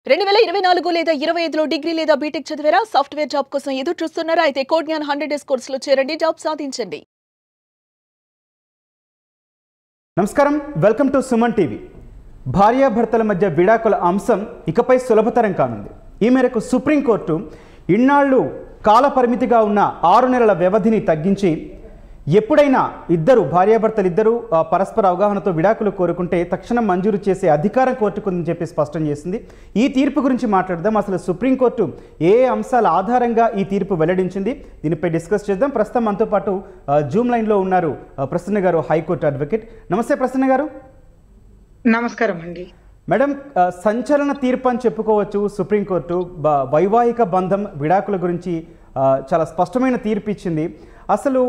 2024 లేదా 25లో డిగ్రీ లేదా బీటెక్ చదివారా? సాఫ్ట్‌వేర్ జాబ్ కోసం ఎదురు చూస్తున్నారా? అయితే కోడ్ జ్ఞాన్ 100 డేస్ కోర్సులో చేరండి, జాబ్ సాధించండి. నమస్కారం, వెల్కమ్ టు సుమన్ టీవీ. భార్యాభర్తల మధ్య విడాకుల అంశం ఇకపై సులభతరం కానుంది. ఈ మేరకు సుప్రీంకోర్టు ఇన్నాళ్లు కాల పరిమితిగా ఉన్న 6 నెలల వ్యవధిని తగ్గించి ఎప్పుడైనా భార్యాభర్తలిద్దరూ పరస్పర అవగాహనతో విడాకులు కోరుకుంటే తక్షణం మంజూరు చేసే అధికారం కోర్టుకు ఉందని చెప్పి స్పష్టం చేసింది. ఈ తీర్పు గురించి మాట్లాడదాం. అసలు సుప్రీంకోర్టు ఏ అంశాల ఆధారంగా ఈ తీర్పు వెల్లడించింది, దీనిపై డిస్కస్ చేద్దాం. ప్రస్తుతం మనతో పాటు జూమ్ లైన్లో ఉన్నారు ప్రసన్న గారు, హైకోర్టు అడ్వకేట్. నమస్తే ప్రసన్న గారు. నమస్కారం అండి. మేడం, సంచలన తీర్పు అని చెప్పుకోవచ్చు. సుప్రీంకోర్టు వైవాహిక బంధం విడాకుల గురించి చాలా స్పష్టమైన తీర్పు ఇచ్చింది. అసలు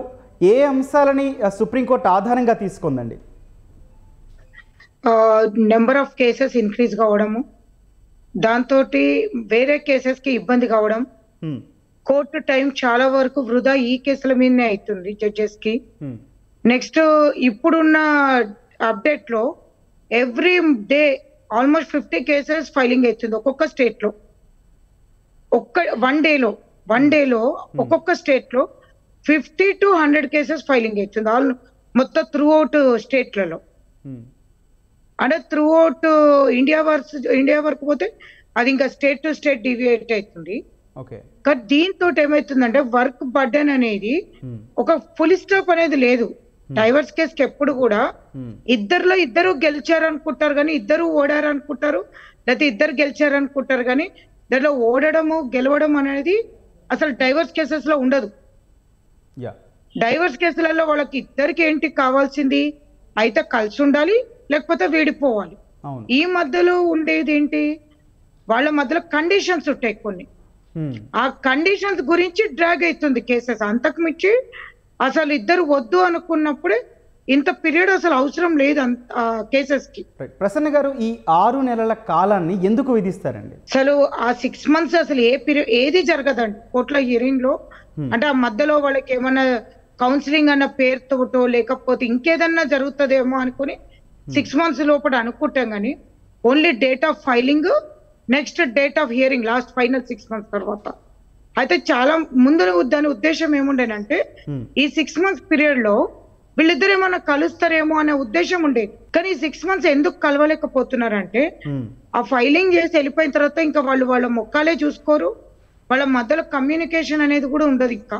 ఏ అంశాలని సుప్రీంకోర్టు ఆధారంగా తీసుకుందండి? నెంబర్ ఆఫ్ కేసెస్ ఇంక్రీజ్ కావడము, దాంతో వేరే కేసెస్ కి ఇబ్బంది కావడం, కోర్టు టైం చాలా వరకు వృధా ఈ కేసుల మీదనే అవుతుంది జడ్జెస్ కి. నెక్స్ట్ ఇప్పుడున్న అప్డేట్ లో every day almost 50 cases filing అవుతుంది ఒక్కొక్క స్టేట్ లో. వన్ డేలో ఒక్కొక్క స్టేట్ లో 50 to 100 కేసెస్ ఫైలింగ్ అవుతుంది మొత్తం త్రూ అవుట్ స్టేట్లలో. అంటే త్రూ అవుట్ ఇండియా వరకు పోతే అది ఇంకా స్టేట్ టు స్టేట్ డివియేట్ అవుతుంది. కానీ దీంతో ఏమవుతుందంటే వర్క్ బర్డెన్ అనేది ఒక ఫుల్ స్టాప్ అనేది లేదు. డైవర్స్ కేసుకి ఎప్పుడు కూడా ఇద్దరు గెలిచారనుకుంటారు కానీ ఇద్దరు ఓడారనుకుంటారు, లేకపోతే ఇద్దరు గెలిచారనుకుంటారు కానీ దాంట్లో ఓడడము గెలవడం అనేది అసలు డైవర్స్ కేసెస్ లో ఉండదు. డైవర్స్ కేసులలో వాళ్ళకి ఇద్దరికి ఏంటి కావాల్సింది, అయితే కలిసి ఉండాలి లేకపోతే విడిపోవాలి. ఈ మధ్యలో ఉండేది ఏంటి, వాళ్ళ మధ్యలో కండిషన్స్ ఉంటాయి కొన్ని. ఆ కండిషన్స్ గురించి డ్రాగ్ అవుతుంది కేసెస్. అంతకు మించి అసలు ఇద్దరు వద్దు అనుకున్నప్పుడే ఇంత పీరియడ్ అసలు అవసరం లేదు కేసెస్ కి. ప్రసన్న గారు, ఈ 6 నెలల కాలాన్ని ఎందుకు విధిస్తారండి? అసలు ఆ 6 months అసలు ఏది జరగదండి కోర్టుల హియరింగ్ లో. అంటే ఆ మధ్యలో వాళ్ళకి ఏమన్నా కౌన్సిలింగ్ అన్న పేరుతోటో లేకపోతే ఇంకేదన్నా జరుగుతుందేమో అనుకుని 6 months లోపల అనుకుంటాం కానీ only date of filing, next date of hearing, last final 6 months తర్వాత. అయితే చాలా ముందు దాని ఉద్దేశం ఏముండేనంటే ఈ 6 months పీరియడ్ లో వీళ్ళిద్దరు ఏమన్నా కలుస్తారేమో అనే ఉద్దేశం ఉండేది. కానీ 6 months ఎందుకు కలవలేకపోతున్నారంటే ఆ ఫైలింగ్ చేసి వెళ్ళిపోయిన తర్వాత ఇంకా వాళ్ళ మొక్కాలే చూసుకోరు, వాళ్ళ మధ్యలో కమ్యూనికేషన్ అనేది కూడా ఉండదు. ఇంకా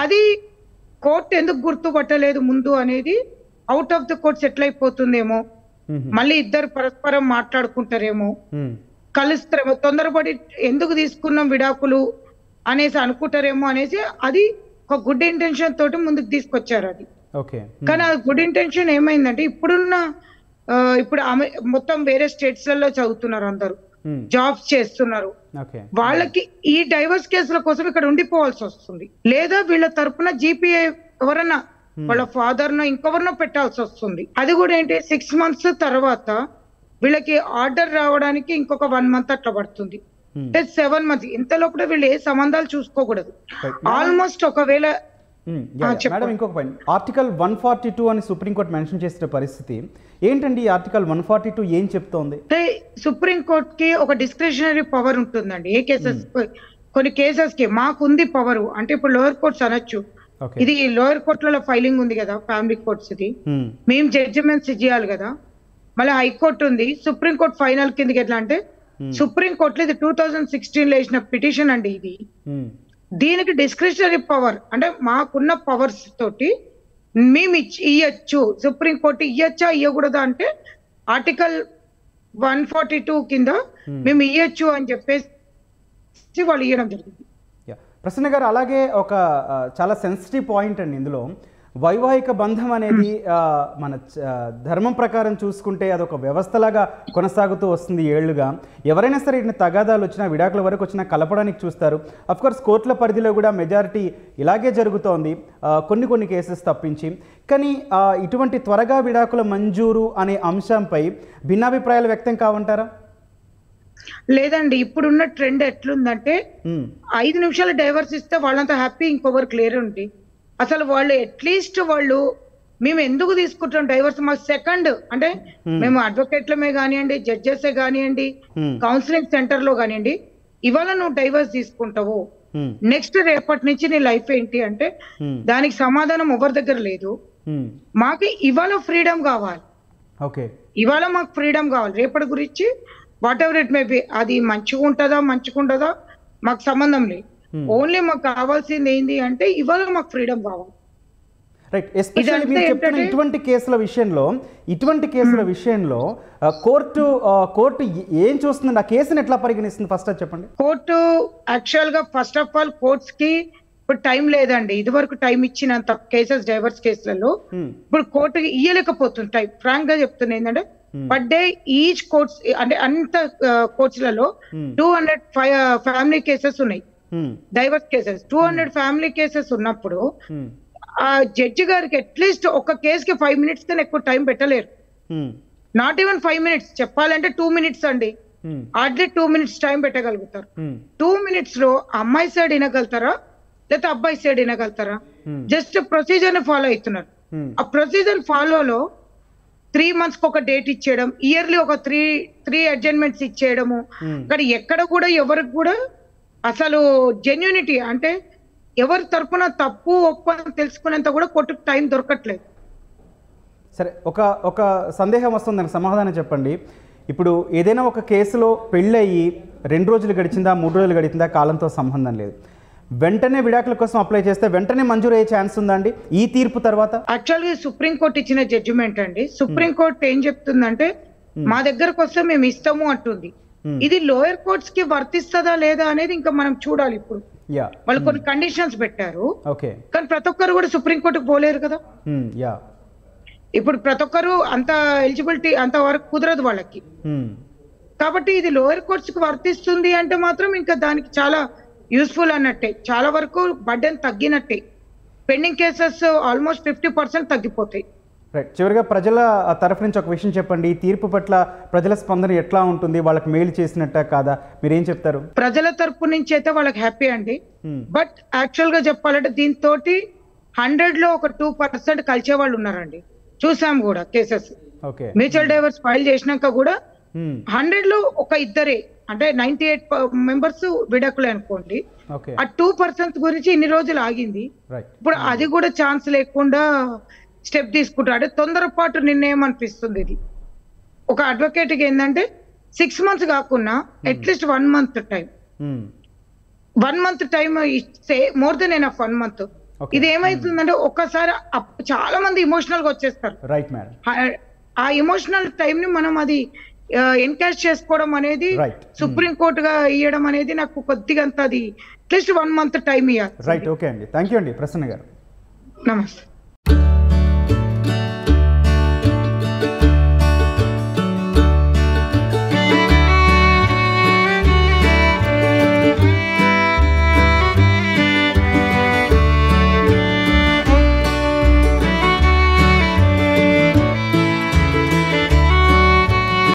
అది కోర్టు ఎందుకు గుర్తుపట్టలేదు ముందు అనేది out of the court settle అయిపోతుందేమో, మళ్ళీ ఇద్దరు పరస్పరం మాట్లాడుకుంటారేమో, కలుస్తారేమో, తొందరపడి ఎందుకు తీసుకున్నాం విడాకులు అనేసి అనుకుంటారేమో అనేసి అది ఒక గుడ్ ఇంటెన్షన్ తోటి ముందుకు తీసుకొచ్చారు అది. కానీ ఆ గుడ్ ఇంటెన్షన్ ఏమైందంటే ఇప్పుడు మొత్తం వేరే స్టేట్స్ లలో చదువుతున్నారు, అందరూ జాబ్స్ చేస్తున్నారు. వాళ్ళకి ఈ డైవర్స్ కేసుల కోసం ఇక్కడ ఉండిపోవాల్సి వస్తుంది, లేదా వీళ్ళ తరపున జీపీఐ ఎవరన్నా వాళ్ళ ఫాదర్ నో ఇంకెవరినో పెట్టాల్సి వస్తుంది. అది కూడా ఏంటి 6 months తర్వాత వీళ్ళకి ఆర్డర్ రావడానికి ఇంకొక 1 month అట్లా పడుతుంది. 7 months ఇంత లోపల వీళ్ళు ఏ సంబంధాలు చూసుకోకూడదు. ఆల్మోస్ట్ ఒకవేళ ఇంకొక పాయింట్, ఆర్టికల్ 142 అని సుప్రీంకోర్టు మెన్షన్ చేసిన పరిస్థితి ఏంటండి? ఆర్టికల్ 142 ఏం చెప్తోంది? సుప్రీంకోర్టు కి ఒక డిస్క్రిషనరీ పవర్ ఉంటుందండి. ఏ కేసెస్, కొన్ని కేసెస్ కి మాకుంది పవర్. అంటే ఇప్పుడు లోయర్ కోర్ట్స్ అనొచ్చు, ఇది లోయర్ కోర్టులలో ఫైలింగ్ ఉంది కదా, ఫ్యామిలీ కోర్ట్స్ ఇది మేము జడ్జిమెంట్స్ ఇవ్వాలి కదా. మళ్ళీ హైకోర్టు ఉంది, సుప్రీంకోర్టు ఫైనల్ కిందకి. ఎట్లా అంటే సుప్రీంకోర్టులో ఇది 2016 లో వేసిన పిటిషన్ అండి. ఇది దీనికి డిస్క్రిషనరీ పవర్ అంటే మాకున్న పవర్స్ తోటి మేము ఇయ్యచ్చు, సుప్రీంకోర్టు ఇయ్యచ్చా ఇయ్యకూడదా అంటే ఆర్టికల్ 142 కింద మేము ఇయ్యచ్చు అని చెప్పేసి వాళ్ళు ఇవ్వడం జరిగింది. ప్రసన్న గారు, అలాగే ఒక చాలా సెన్సిటివ్ పాయింట్ అండి ఇందులో. వైవాహిక బంధం అనేది మన ధర్మం ప్రకారం చూసుకుంటే అదొక వ్యవస్థలాగా కొనసాగుతూ వస్తుంది ఏళ్లుగా. ఎవరైనా సరే ఇట్లా తగాదాలు వచ్చినా, విడాకుల వరకు వచ్చినా కలపడానికి చూస్తారు. అఫ్కోర్స్ కోర్టుల పరిధిలో కూడా మెజారిటీ ఇలాగే జరుగుతోంది, కొన్ని కేసెస్ తప్పించి. కానీ ఇటువంటి త్వరగా విడాకుల మంజూరు అనే అంశంపై భిన్నాభిప్రాయాలు వ్యక్తం కావంటారా? లేదండి, ఇప్పుడున్న ట్రెండ్ ఎట్లుందంటే 5 నిమిషాలు డైవర్స్ ఇస్తే వాళ్ళంతా హ్యాపీ, ఇంకొకరు క్లియర్ ఉంది. అసలు వాళ్ళు అట్లీస్ట్ వాళ్ళు మేము ఎందుకు తీసుకుంటాం డైవర్స్? మా సెకండ్ అంటే మేము అడ్వకేట్లమే కానివ్వండి, జడ్జెసే కానివ్వండి, కౌన్సిలింగ్ సెంటర్ లో కానివ్వండి, ఇవాళ నువ్వు డైవర్స్ తీసుకుంటావు, నెక్స్ట్ రేపటి నుంచి నీ లైఫ్ ఏంటి అంటే దానికి సమాధానం ఎవరి దగ్గర లేదు. మాకు ఇవాళ ఫ్రీడమ్ కావాలి, ఇవాళ మాకు ఫ్రీడమ్ కావాలి. రేపటి గురించి what ever it may be, అది మంచిగా ఉంటుందా మంచిగా ఉండదా మాకు సంబంధం లేదు. ఓన్లీ మాకు కావాల్సింది ఏంటి అంటే ఇవాళ మాకు ఫ్రీడమ్ కావాలి. రైట్. ఎస్పెషల్లీ మీరు చెప్తున్న ఇటువంటి కేసుల విషయంలో కోర్టు ఏం చూస్తుంది? ఆ కేసుని ఎట్లా పరిగణిస్తుంది ఫస్ట్ అది చెప్పండి. కోర్టు యాక్చువల్ గా ఫస్ట్ ఆఫ్ ఆల్ కోర్ట్స్ కి ఇప్పుడు టైం లేదండి. ఇది వరకు టైం ఇచ్చినంత కేసెస్ డైవర్స్ కేసులలో ఇప్పుడు కోర్టుకి ఇయ్యలేకపోతుంది టైం. ఫ్రాంక్ గా చెప్తున్నా ఏంటంటే పర్ డే ఈచ్ కోర్ట్స్ అంటే అంత కోర్ట్స్లలో 200 ఫ్యామిలీ కేసెస్ ఉన్నాయి, డైవర్స్ కేసెస్. 200 ఫ్యామిలీ కేసెస్ ఉన్నప్పుడు ఆ జడ్జి గారికి అట్లీస్ట్ ఒక కేసుకి 5 minutes కన్నా ఎక్కువ టైం పెట్టలేరు. నాట్ ఈవెన్ 5 minutes, చెప్పాలంటే 2 minutes అండి. హార్డ్లీ 2 minutes టైం పెట్టగలుగుతారు. 2 minutes లో అమ్మాయి సైడ్ వినగలుగుతారా లేకపోతే అబ్బాయి సైడ్ వినగలుగుతారా? జస్ట్ ప్రొసీజర్ ని ఫాలో అవుతున్నారు. ఆ ప్రొసీజర్ ఫాలోలో 3 months ఒక డేట్ ఇచ్చేయడం, ఇయర్లీ ఒక 3 అడ్జస్ట్మెంట్స్ ఇచ్చేయడము. కానీ ఎక్కడ కూడా ఎవరికి కూడా అసలు జెన్యూనిటీ అంటే ఎవరి తరపున తప్పు ఒప్పని తెలుసుకునేంత కూడా కోర్టుకు టైం దొరకట్లేదు. సరే, ఒక సందేహం వస్తుంది, దానికి సమాధానం చెప్పండి. ఇప్పుడు ఏదైనా ఒక కేసులో పెళ్ళయి 2 రోజులు గడిచిందా 3 రోజులు గడిచిందా కాలంతో సంబంధం లేదు, వెంటనే విడాకుల కోసం అప్లై చేస్తే వెంటనే మంజూరు అయ్యే ఛాన్స్ ఉందండి ఈ తీర్పు తర్వాత? యాక్చువల్గా సుప్రీంకోర్టు ఇచ్చిన జడ్జిమెంట్ అండి. సుప్రీంకోర్టు ఏం చెప్తుందంటే మా దగ్గరకు వస్తే మేము ఇస్తాము అంటుంది. ఇది లోయర్ కోర్ట్స్ కి వర్తిస్తుందా లేదా అనేది ఇంకా మనం చూడాలి. ఇప్పుడు వాళ్ళు కొన్ని కండిషన్స్ పెట్టారు, కానీ ప్రతి ఒక్కరు కూడా సుప్రీంకోర్టుకు పోలేరు కదా. ఇప్పుడు ప్రతి ఒక్కరు అంత ఎలిజిబిలిటీ అంత వరకు కుదరదు వాళ్ళకి. కాబట్టి ఇది లోయర్ కోర్ట్స్ కి వర్తిస్తుంది అంటే మాత్రం ఇంకా దానికి చాలా యూస్ఫుల్ అన్నట్టే, చాలా వరకు బర్డెన్ తగ్గినట్టే. పెండింగ్ కేసెస్ ఆల్మోస్ట్ 50% తగ్గిపోతాయి. రైట్. చివరిగా ప్రజల తరఫు నుంచి ఒక విషయం చెప్పండి. ఈ తీర్పు పట్ల ప్రజల స్పందన ఎట్లా ఉంటుంది? వాళ్ళకి మేలు చేసినట్ట కాదా? మీరేం చెప్తారు? ప్రజల తరపు నుంచి అయితే వాళ్ళకి హ్యాపీ అండి. బట్ యాక్చువల్ గా చెప్పాలంటే దీంతో 100 లో ఒక 2% కలిసే వాళ్ళు ఉన్నారండి. చూసాం కూడా కేసెస్. మ్యూచువల్ డైవర్స్ ఫైల్ చేసినాక కూడా 100 లో ఒక ఇద్దరే, అంటే 98 members విడాకులే అనుకోండి. ఆ 2% గురించి ఇన్ని రోజులు ఆగింది. ఇప్పుడు అది కూడా ఛాన్స్ లేకుండా స్టెప్ తీసుకుంటాడు. తొందరపాటు నిర్ణయం అనిపిస్తుంది ఇది. ఒక అడ్వకేట్ కి ఏంటంటే 6 months కాకుండా at least 1 month time, 1 month time ఇస్తే మోర్ దెన్ ఎనఫ్ 1 month. ఇది ఏమైతుందంటే ఒక్కసారి చాలా మంది ఇమోషనల్ గా వచ్చేస్తారు. ఆ ఎమోషనల్ టైం ని మనం అది ఎన్కాష్ చేసుకోవడం అనేది సుప్రీం కోర్టుగా ఇవ్వడం అనేది నాకు కొద్దిగా అంత అది అట్లీస్ట్ 1 month టైం ఇవ్వాలి. రైట్. ఓకే అండి, థ్యాంక్ యూ అండి ప్రసన్న గారు. నమస్తే.